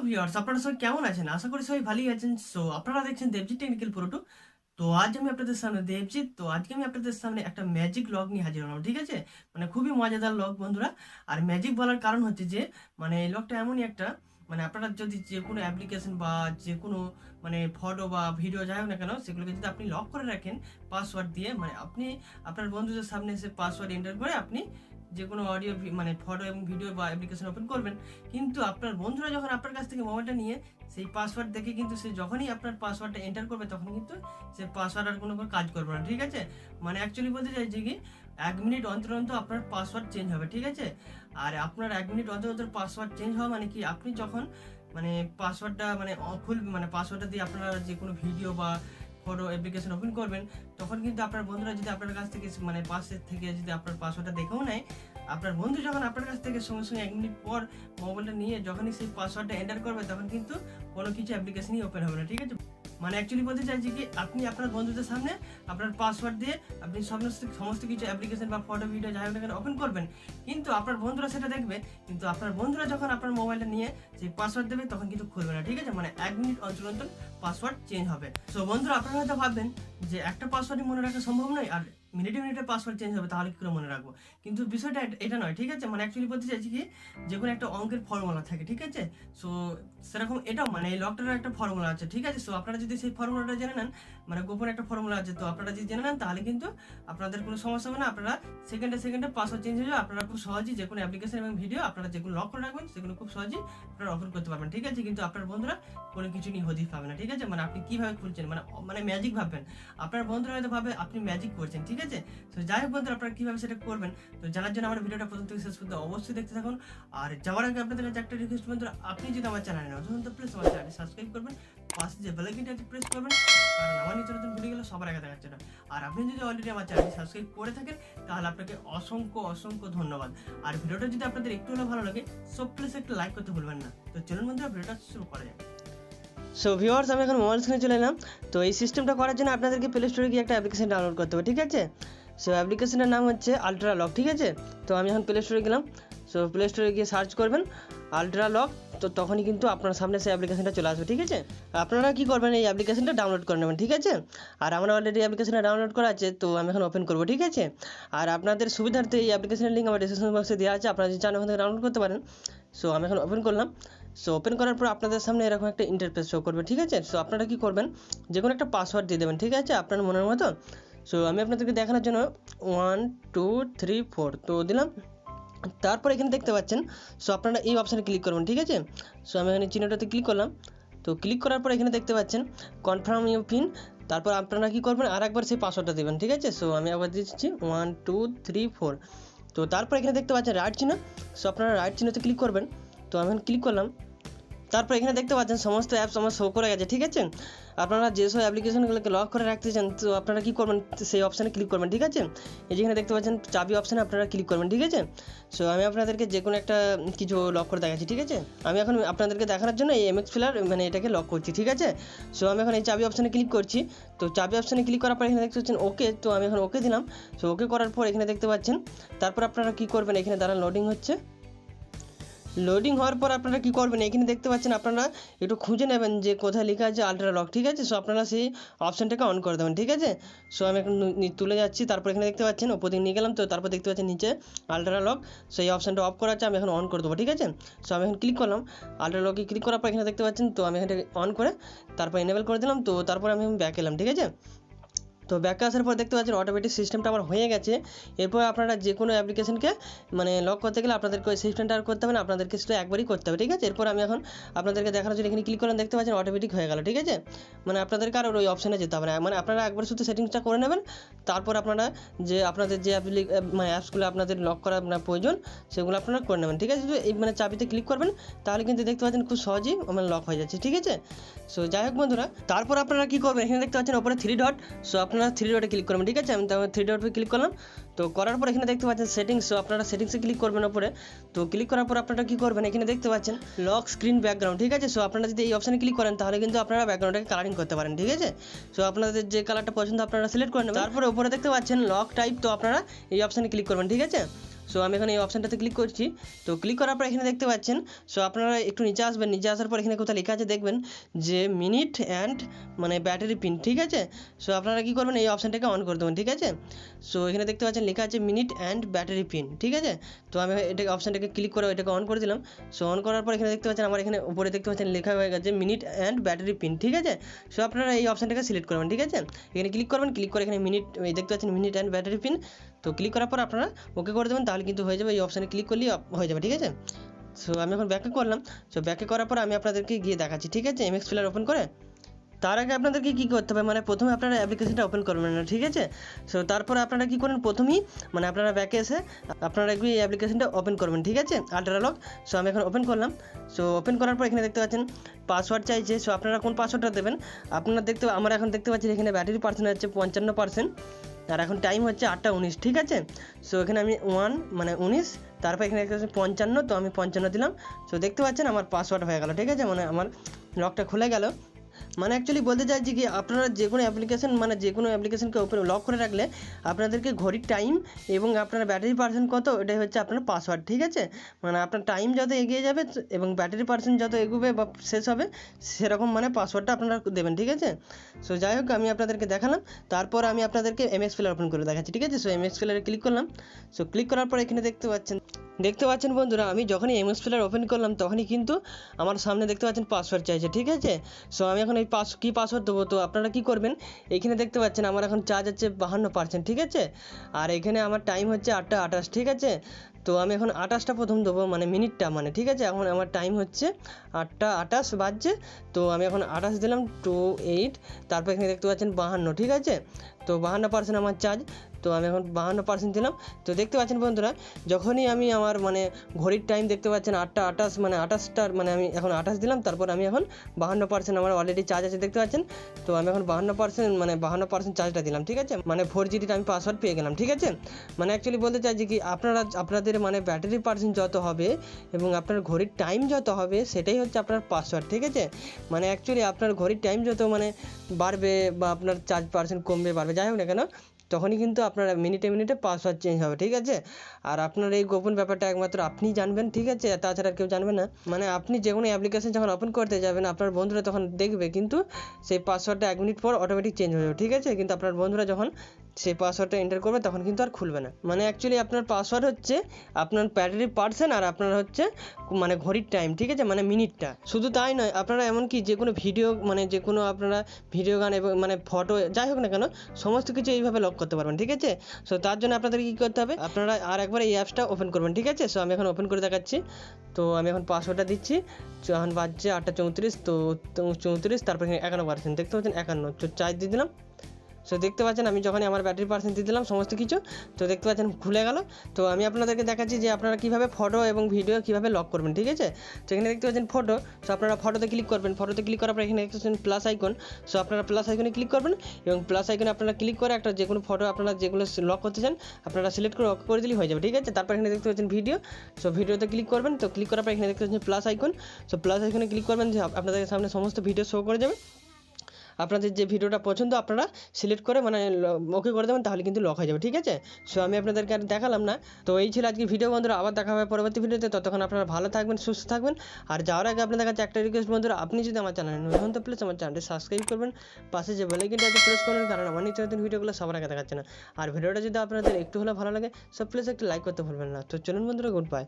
Viewers, আপনারা সবাই কেমন আছেন? আশা করি সবাই ভালোই আছেন। সো আপনারা দেখছেন দেবজিৎ টেকনিক্যাল প্রোটো। তো আজ আমি আপনাদের সামনে দেবজিৎ। তো আজকে আমি আপনাদের সামনে একটা ম্যাজিক লগ নিয়ে হাজির হলাম, ঠিক আছে? মানে খুবই মজাদার লগ বন্ধুরা। আর ম্যাজিক বলার কারণ হচ্ছে যে মানে এই লগটা এমনই একটা, মানে আপনারা যদি যে কোনো অ্যাপ্লিকেশন বা যে কোনো মানে ফটো বা ভিডিও যাই হোক না কেন, সেগুলোকে যদি আপনি লক করে রাখেন পাসওয়ার্ড দিয়ে, মানে আপনি আপনার বন্ধুদের সামনে এসে পাসওয়ার্ড এন্টার করে আপনি যে কোনো অডিও মানে ফটো এবং ভিডিও বা অ্যাপ্লিকেশন ওপেন করবেন, কিন্তু আপনার বন্ধুরা যখন আপনার কাছ থেকে মোবাইলটা নিয়ে সেই পাসওয়ার্ড দেখে কিন্তু সে যখনই আপনার পাসওয়ার্ডটা এন্টার করবে তখন কিন্তু সে পাসওয়ার্ড আর কোনো কাজ করবে না, ঠিক আছে? মানে অ্যাকচুয়ালি বলতে চাইছি কি 1 মিনিট অন্তর অন্তর আপনার পাসওয়ার্ড চেঞ্জ হবে, ঠিক আছে? আর আপনার 1 মিনিট অন্তর অন্তর পাসওয়ার্ড চেঞ্জ হওয়া মানে কি, আপনি যখন মানে পাসওয়ার্ডটা মানে খুলবে, মানে পাসওয়ার্ডটা দিয়ে আপনারা যে কোনো ভিডিও বা ফটো অ্যাপ্লিকেশন ওপেন করবেন, তখন কিন্তু আপনার বন্ধুরা যদি আপনার কাছ থেকে মানে পাশের থেকে যদি আপনার পাসওয়ার্ডটা দেখেও নেয়, আপনার বন্ধু যখন আপনার কাছ থেকে সঙ্গে সঙ্গে 1 মিনিট পর মোবাইলটা নিয়ে যখনই সেই পাসওয়ার্ডটা এন্টার করবে তখন কিন্তু কোনো কিছু অ্যাপ্লিকেশনই ওপেন হবে না, ঠিক আছে? মানে অ্যাকচুয়ালি বলতে চাইছি কি, আপনি আপনার বন্ধুদের সামনে আপনার পাসওয়ার্ড দিয়ে আপনি সমস্ত কিছু অ্যাপ্লিকেশন বা ফটো ভিডিও যাই হোক না কেন ওপেন করবেন, কিন্তু আপনার বন্ধুরা সেটা দেখবে, কিন্তু আপনার বন্ধুরা যখন আপনার মোবাইলটা নিয়ে সেই পাসওয়ার্ড দেবে তখন কিন্তু খুলবে না, ঠিক আছে? মানে 1 মিনিট অন্তর অন্তর পাসওয়ার্ড চেঞ্জ হবে। সো বন্ধুরা, আপনারা হয়তো ভাববেন যে একটা পাসওয়ার্ডই মনে রাখা সম্ভব নয়, আর মিনিটে মিনিটে পাসওয়ার্ড চেঞ্জ হবে, তাহলে কি করে মনে রাখবো? কিন্তু বিষয়টা এটা নয়, ঠিক আছে? মানে অ্যাকচুয়ালি বলতে চাইছি কি, যে কোনো একটা অঙ্কের ফর্মুলা থাকে, ঠিক আছে? সো সেরকম এটাও মানে এই লকটার একটা ফর্মুলা আছে, ঠিক আছে? সো আপনারা যদি সেই ফর্মুলাটা জেনে নেন, মানে গোপন একটা ফর্মুলা আছে, তো আপনারা যদি জেনে নেন তাহলে কিন্তু আপনাদের কোনো সমস্যা হবে না। আপনারা সেকেন্ডে পাসওয়ার্ড চেঞ্জ হয়ে যাবে। আপনারা খুব সহজেই যে কোনো অ্যাপ্লিকেশন এবং ভিডিও আপনারা যেগুলো লক করে রাখবেন সেগুলো খুব সহজেই আপনারা ওপেন করতে পারবেন, ঠিক আছে? কিন্তু আপনার বন্ধুরা কোনো কিছু নিয়ে হদিস পাবে না, ঠিক আছে? মানে আপনি কিভাবে খুলছেন, মানে ম্যাজিক ভাববেন, আপনার বন্ধুরা হয়তো ভাবে আপনি ম্যাজিক করছেন, ঠিক আছে? তো যাই হোক বন্ধুরা, আপনারা কিভাবে সেটা করবেন তো জানার জন্য আমার ভিডিওটা প্রথম থেকে শেষ পর্যন্ত অবশ্যই দেখতে থাকুন। আর যাওয়ার আগে আপনাদের কাছে একটা রিকোয়েস্ট বন্ধুরা, আপনি যদি আমার চ্যানেলে নতুন তো প্লিজ আমার চ্যানেলটি সাবস্ক্রাইব করবেন, পাশে যে বেল আইকনটি আছে প্রেস করবেন, কারণ আমার নিত্য নতুন ভিডিওগুলো সবার আগে দেখাচ্ছে না। আর আপনি যদি অলরেডি আমার চ্যানেলটি সাবস্ক্রাইব করে থাকেন তাহলে আপনাকে অসংখ্য ধন্যবাদ। আর ভিডিওটা যদি আপনাদের একটু হলেও ভালো লাগে সব প্লিজ একটা লাইক করতে ভুলবেন না। তো চলুন বন্ধুরা, ভিডিওটা শুরু করা যাক। সো ভিউয়ার্স, আমি এখন মোবাইল স্ক্রিনে চলে এলাম। তো এই সিস্টেমটা করার জন্য আপনাদেরকে প্লে স্টোরে গিয়ে একটা অ্যাপ্লিকেশন ডাউনলোড করতে হবে, ঠিক আছে? সো অ্যাপ্লিকেশনের নাম হচ্ছে আলট্রা লক, ঠিক আছে? তো আমি এখন প্লে স্টোরে গেলাম। সো প্লে স্টোরে গিয়ে সার্চ করবেন আলট্রা লক, তো তখনই কিন্তু আপনার সামনে সেই অ্যাপ্লিকেশনটা চলে আসবে, ঠিক আছে? আপনারা কি করবেন, এই অ্যাপ্লিকেশনটা ডাউনলোড করে নেবেন, ঠিক আছে? আর আমার অলরেডি অ্যাপ্লিকেশনটা ডাউনলোড করা আছে, তো আমি এখন ওপেন করবো, ঠিক আছে? আর আপনাদের সুবিধার্থে এই অ্যাপ্লিকেশনের লিঙ্ক আমার ডিসক্রিপশন বক্সে দেওয়া আছে, আপনারা যদি চান ওখান থেকে ডাউনলোড করতে পারেন। সো আমি এখন ওপেন করলাম। সো ওপেন করার পর আপনাদের সামনে এরকম একটা ইন্টারফেস শো করবে, ঠিক আছে? সো আপনারা কি করবেন, যে কোনো একটা পাসওয়ার্ড দিয়ে দেবেন, ঠিক আছে? আপনার মনের মতো। সো আমি আপনাদেরকে দেখানোর জন্য 1 2 3 4 তো দিলাম। তারপর এখানে দেখতে পাচ্ছেন, সো আপনারা এই অপশানে ক্লিক করবেন, ঠিক আছে? সো আমি এখানে চিহ্নটাতে ক্লিক করলাম। তো ক্লিক করার পর এখানে দেখতে পাচ্ছেন কনফার্ম ইউর পিন। তারপর আপনারা কি করবেন, আর একবার সেই পাসওয়ার্ডটা দেবেন, ঠিক আছে? সো আমি আবার দিচ্ছি 1 2 3 4। তো তারপর এখানে দেখতে পাচ্ছেন রাইট চিহ্ন। সো আপনারা রাইট চিহ্নতে ক্লিক করবেন। তো আমি এখন ক্লিক করলাম। তারপর এখানে দেখতে পাচ্ছেন সমস্ত অ্যাপস আমার শো করে গেছে, ঠিক আছে? আপনারা যেসব অ্যাপ্লিকেশনগুলোকে লক করে রাখতে চান তো আপনারা কী করবেন, সেই অপশানে ক্লিক করবেন, ঠিক আছে? এই যেখানে দেখতে পাচ্ছেন চাবি অপশানে আপনারা ক্লিক করবেন, ঠিক আছে? সো আমি আপনাদেরকে যে কোনো একটা কিছু লক করে দেখাচ্ছি, ঠিক আছে? আমি এখন আপনাদেরকে দেখানোর জন্য এই এমএক্স ফিলার মানে এটাকে লক করছি, ঠিক আছে? সো আমি এখন এই চাবি অপশানে ক্লিক করছি। তো চাবি অপশানে ক্লিক করার পর এখানে দেখতে পাচ্ছেন ওকে। তো আমি এখন ওকে দিলাম। সো ওকে করার পর এখানে দেখতে পাচ্ছেন, তারপর আপনারা কী করবেন, এখানে দ্বারা লোডিং হচ্ছে। লোডিং হওয়ার পর আপনারা কী করবেন, এখানে দেখতে পাচ্ছেন আপনারা একটু খুঁজে নেবেন যে কোথায় লেখা আছে আলট্রা লক, ঠিক আছে? সো আপনারা সেই অপশানটাকে অন করে দেবেন, ঠিক আছে? সো আমি এখন তুলে যাচ্ছি। তারপর এখানে দেখতে পাচ্ছেন ওপর দিকে নিয়ে গেলাম। তো তারপর দেখতে পাচ্ছেন নিচে আলট্রা লক, সো এই অপশানটা অফ করা আছে, আমি এখন অন করে দেবো, ঠিক আছে? সো আমি এখন ক্লিক করলাম আলট্রা লকে। ক্লিক করার পর এখানে দেখতে পাচ্ছেন, তো আমি এখানে অন করে তারপর এনেবল করে দিলাম। তো তারপর আমি ব্যাক এলাম, ঠিক আছে? তো ব্যাকে আসার পর দেখতে পাচ্ছেন অটোমেটিক সিস্টেমটা আমার হয়ে গেছে। এরপর আপনারা যে কোনো অ্যাপ্লিকেশনকে মানে লক করতে গেলে আপনাদেরকে ওই সিস্টেমটা আর করতে হবে না, আপনাদেরকে শুধু একবারই করতে হবে, ঠিক আছে? এরপর আমি এখন আপনাদেরকে দেখানোর জন্য এখানে ক্লিক করলাম, দেখতে পাচ্ছেন অটোমেটিক হয়ে গেল, ঠিক আছে? মানে আপনাদেরকে আর ওই অপশানে যেতে হবে না, মানে আপনারা একবার শুধু সেটিংসটা করে নেবেন। তারপর আপনারা যে আপনাদের যে মানে অ্যাপসগুলো আপনাদের লক করা আপনার প্রয়োজন সেগুলো আপনারা করে নেবেন, ঠিক আছে? এই মানে চাবিতে ক্লিক করবেন, তাহলে কিন্তু দেখতে পাচ্ছেন খুব সহজেই মানে লক হয়ে যাচ্ছে, ঠিক আছে? সো যাই হোক বন্ধুরা, তারপর আপনারা কী করবেন, এখানে দেখতে পাচ্ছেন ওপরে 3 ডট। সো আপনারা 3 ডটে ক্লিক করবেন, ঠিক আছে? আমি তারপর 3 ডটে ক্লিক করলাম। তো করার পর এখানে দেখতে পাচ্ছেন সেটিংস। সো আপনারা সেটিংসে ক্লিক করবেন ওপরে। তো ক্লিক করার পর আপনারা কী করবেন, এখানে দেখতে পাচ্ছেন লক স্ক্রিন ব্যাকগ্রাউন্ড, ঠিক আছে? সো আপনারা যদি এই অপশানে ক্লিক করেন তাহলে কিন্তু আপনারা ব্যাকগ্রাউন্ডটাকে কালারিং করতে পারেন, ঠিক আছে? সো আপনাদের যে কালারটা পছন্দ আপনারা সিলেক্ট করে নেবেন। তারপরে ওপরে দেখতে পাচ্ছেন লক টাইপ, তো আপনারা এই অপশানে ক্লিক করবেন, ঠিক আছে? সো আমি এখন এই অপশানটাতে ক্লিক করছি। তো ক্লিক করার পর এখানে দেখতে পাচ্ছেন, সো আপনারা একটু নিচে আসবেন, নিচে আসার পর এখানে কোথাও লেখা আছে দেখবেন যে মিনিট অ্যান্ড মানে ব্যাটারি পিন, ঠিক আছে। সো আপনারা কী করবেন, এই অপশানটাকে অন করে দেবেন, ঠিক আছে। সো এখানে দেখতে পাচ্ছেন লেখা আছে মিনিট অ্যান্ড ব্যাটারি পিন, ঠিক আছে। তো আমি এটাকে অপশানটাকে ক্লিক করে এটাকে অন করে দিলাম। সো অন করার পর এখানে দেখতে পাচ্ছেন আমার এখানে উপরে দেখতে পাচ্ছেন লেখা হয়ে গেছে মিনিট অ্যান্ড ব্যাটারি পিন, ঠিক আছে। সো আপনারা এই অপশানটাকে সিলেক্ট করবেন, ঠিক আছে। এখানে ক্লিক করবেন, ক্লিক করে এখানে মিনিট দেখতে পাচ্ছেন মিনিট অ্যান্ড ব্যাটারি পিন। তো ক্লিক করার পর আপনারা ওকে করে দেবেন, তাহলে কিন্তু হয়ে যাবে, এই অপশানে ক্লিক করলেই হয়ে যাবে, ঠিক আছে। সো আমি এখন ব্যাকে করলাম। সো ব্যাকে করার পর আমি আপনাদেরকে গিয়ে দেখাচ্ছি, ঠিক আছে, এমএক্স প্লেয়ার ওপেন করে। তার আগে আপনাদেরকে কী করতে হবে, মানে প্রথমে আপনারা অ্যাপ্লিকেশনটা ওপেন করবেন না, ঠিক আছে। সো তারপরে আপনারা কী করেন, প্রথমেই মানে আপনারা ব্যাকে এসে আপনারা একটু এই অ্যাপ্লিকেশনটা ওপেন করবেন, ঠিক আছে, আল্ট্রা লক। সো আমি এখন ওপেন করলাম। সো ওপেন করার পর এখানে দেখতে পাচ্ছেন পাসওয়ার্ড চাইছে। সো আপনারা কোন পাসওয়ার্ডটা দেবেন, আপনারা আমার এখন দেখতে পাচ্ছেন এখানে ব্যাটারি পার্সেন্ট হচ্ছে 55%, আর এখন টাইম হচ্ছে 8টা 19, ঠিক আছে। সো এখানে আমি 19, তারপর এখানে দেখতে পাচ্ছেন 55, তো আমি 55 দিলাম। সো দেখতে পাচ্ছেন আমার পাসওয়ার্ড হয়ে গেল, ঠিক আছে, মানে আমার লকটা খুলে গেল। মানে অ্যাকচুয়ালি বলতে চাইছি কি, আপনারা যে কোনো অ্যাপ্লিকেশন মানে যে কোনো অ্যাপ্লিকেশনকে ওপেন লক করে রাখলে আপনাদেরকে ঘড়ির টাইম এবং আপনার ব্যাটারি পার্সেন্ট কত, এটাই হচ্ছে আপনার পাসওয়ার্ড, ঠিক আছে। মানে আপনার টাইম যত এগিয়ে যাবে এবং ব্যাটারি পার্সেন্ট যত এগোবে বা শেষ হবে, সেরকম মানে পাসওয়ার্ডটা আপনারা দেবেন, ঠিক আছে। সো যাই হোক, আমি আপনাদেরকে দেখালাম। তারপর আমি আপনাদেরকে এমএক্স প্লেয়ার ওপেন করে দেখাচ্ছি, ঠিক আছে। সো এমএক্স প্লেয়ারে ক্লিক করলাম। সো ক্লিক করার পর এখানে দেখতে পাচ্ছেন বন্ধুরা, আমি যখনই এমএক্স প্লেয়ার ওপেন করলাম তখনই কিন্তু আমার সামনে দেখতে পাচ্ছেন পাসওয়ার্ড চাইছে, ঠিক আছে। সো আমি এখন এই কী পাসওয়ার্ড দেবো, তো আপনারা কী করবেন, এখানে দেখতে পাচ্ছেন আমার এখন চার্জ হচ্ছে 52%, ঠিক আছে। আর এখানে আমার টাইম হচ্ছে 8টা 28, ঠিক আছে। তো আমি এখন 28টা প্রথম দেবো, মানে মিনিটটা, মানে ঠিক আছে। এখন আমার টাইম হচ্ছে 8টা 28 বাজছে। তো আমি এখন 28 দিলাম 28, তারপর এখানে দেখতে পাচ্ছেন 52, ঠিক আছে। তো 52% আমার চার্জ। তো আমি এখন 52% দিলাম। তো দেখতে পাচ্ছেন বন্ধুরা, যখনই আমি আমার মানে ঘড়ির টাইম দেখতে পাচ্ছেন 8টা 28, মানে 28টার মানে আমি এখন 28 দিলাম, তারপর আমি এখন 52% আমার অলরেডি চার্জ আছে দেখতে পাচ্ছেন। তো আমি এখন 52% মানে 52% চার্জটা দিলাম, ঠিক আছে। মানে 4GB আমি পাসওয়ার্ড পেয়ে গেলাম, ঠিক আছে। মানে অ্যাকচুয়ালি বলতে চাইছি কি, আপনাদের মানে ব্যাটারি পার্সেন্ট যত হবে এবং আপনার ঘড়ির টাইম যত হবে, সেটাই হচ্ছে আপনার পাসওয়ার্ড, ঠিক আছে। মানে অ্যাকচুয়ালি আপনার ঘড়ির টাইম যত মানে বাড়বে বা আপনার চার্জ পার্সেন্ট কমবে বাড়বে, যাই হোক না কেন, তখনই কিন্তু আপনার মিনিটে মিনিটে পাসওয়ার্ড চেঞ্জ হবে, ঠিক আছে। আর আপনার এই গোপন ব্যাপারটা একমাত্র আপনিই জানবেন, ঠিক আছে, তাছাড়া কেউ জানবে না। মানে আপনি যে কোনো অ্যাপ্লিকেশন যখন ওপেন করতে যাবেন, আপনার বন্ধুরা তখন দেখবে, কিন্তু সেই পাসওয়ার্ডটা 1 মিনিট পর অটোমেটিক চেঞ্জ হয়ে যাবে, ঠিক আছে। কিন্তু আপনার বন্ধুরা যখন সেই পাসওয়ার্ডটা এন্টার করবে তখন কিন্তু আর খুলবে না। মানে অ্যাকচুয়ালি আপনার পাসওয়ার্ড হচ্ছে আপনার ব্যাটারি পার্সেন্ট আর আপনার হচ্ছে মানে ঘড়ির টাইম, ঠিক আছে, মানে মিনিটটা। শুধু তাই নয়, আপনারা এমনকি যে কোনো ভিডিও মানে যে কোনো আপনারা ভিডিও গান এবং মানে ফটো যাই হোক না কেন, সমস্ত কিছু এইভাবে লক করতে পারবেন, ঠিক আছে। সো তার জন্য আপনাদের কী করতে হবে, আপনারা আর একবার এই অ্যাপসটা ওপেন করবেন, ঠিক আছে। সো আমি এখন ওপেন করে দেখাচ্ছি। তো আমি এখন পাসওয়ার্ডটা দিচ্ছি। এখন বাজছে 8টা 34, তো 34, তারপর এখানে 51% দেখতে পাচ্ছেন 51, তো চার্জ দিয়ে দিলাম। সো দেখতে পাচ্ছেন আমি যখনই আমার ব্যাটারি পার্সেন্ট দিয়ে দিলাম সমস্ত কিছু, তো দেখতে পাচ্ছেন খুলে গেল। তো আমি আপনাদেরকে দেখাচ্ছি যে আপনারা কীভাবে ফটো এবং ভিডিও কীভাবে লক করবেন, ঠিক আছে। তো এখানে দেখতে পাচ্ছেন ফটো। সো আপনারা ফটোতে ক্লিক করবেন, ফটোতে ক্লিক করার পর এখানে দেখতে পাচ্ছেন প্লাস আইকন। সো আপনারা প্লাস আইকনে ক্লিক করবেন এবং প্লাস আইকনে আপনারা ক্লিক করে একটা যে কোনো ফটো আপনারা যেগুলো লক করতে চান আপনারা সিলেক্ট করে লক করে দিলেই হয়ে যাবে, ঠিক আছে। তারপর এখানে দেখতে পাচ্ছেন ভিডিও। সো ভিডিওতে ক্লিক করবেন। তো ক্লিক করার পর এখানে দেখতে পাচ্ছেন প্লাস আইকন। সো প্লাস আইকনে ক্লিক করবেন, যে আপনাদের সামনে সমস্ত ভিডিও শো করে যাবে। আপনাদের যে ভিডিওটা পছন্দ আপনারা সিলেক্ট করে মানে ওকে করে দেবেন, তাহলে কিন্তু লক হয়ে যাবে, ঠিক আছে। সো আমি আপনাদেরকে আর দেখালাম না। তো এই ছিল আজকে ভিডিও বন্ধুরা, আবার দেখা হবে পরবর্তী ভিডিওতে। ততক্ষণ আপনারা ভালো থাকবেন, সুস্থ থাকবেন। আর যাওয়ার আগে আপনাদের কাছে একটা রিকোয়েস্ট বন্ধুরা, আপনি যদি আমার চ্যানেলে নতুন হন তো প্লিজ আমার চ্যানেলটি সাবস্ক্রাইব করবেন, পাশে যে বেল আইকনটা আছে প্রেস করবেন, কারণ আমার নিত্য নতুন ভিডিওগুলো সবার আগে দেখাচ্ছে না। আর ভিডিওটা যদি আপনাদের একটু হলেও ভালো লাগে, সো প্লিজ একটু লাইক করতে ভুলবেন না। তো চলুন বন্ধুরা, গুড বাই।